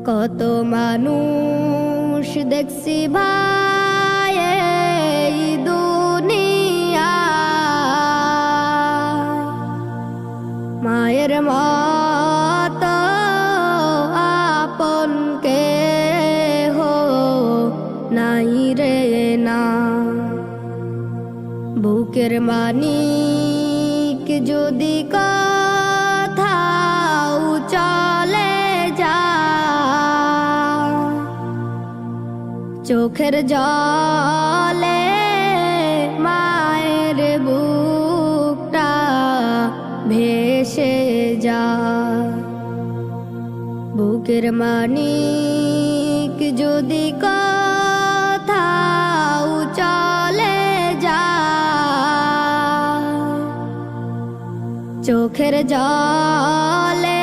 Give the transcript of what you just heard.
কত মানুষ দেখছি ভাই এই দুনিয়া, মায়ের মতো আপন কেহ নাই রে না। বুকের মানিক যদি কোথাও চলে যায়, চোখের জলে মায়ের বুকটা ভেসে যায়। বুকের মানিক যদি কোথাও চলে যায়, চোখের জলে